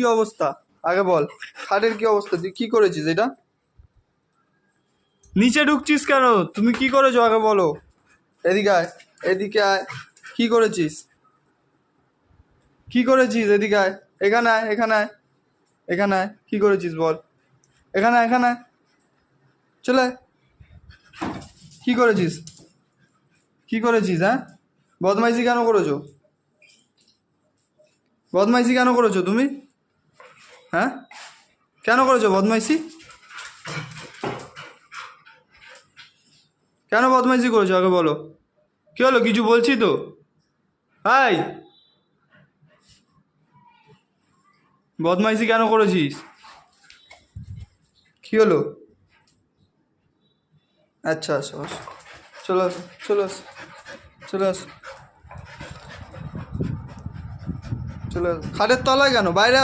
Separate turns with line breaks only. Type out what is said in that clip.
কি অবস্থা আগে বল, খাটের কি অবস্থা, তুই কি করেছিস এটা? নিচে ঢুকছিস কেন? তুমি কি করেছো আগে বলো। এদিকে আয়, এদিকে আয়। কি করেছিস? কি করেছিস? এদিকে আয়, এখানে আয়, এখানে আয়, এখানে আয়। কি করেছিস বল, এখানে আয়, এখানে আয়, চলে আয়। কি করেছিস? কি করেছিস? হ্যাঁ, বদমাইশি কেন করেছো? বদমাইশি কেন করেছো তুমি? হ্যাঁ, কেন করেছো বদমাইশি? কেন বদমাইশি করেছো আগে বলো। কি হলো, কিছু বলছি তো। হাই, বদমাইশি কেন করেছিস? কি হলো? আচ্ছা, আসো আসো, চলে আসো, চলে আসো, চলে আসো, চলে আসো। খাটের তলায় কেন? বাইরে আসো।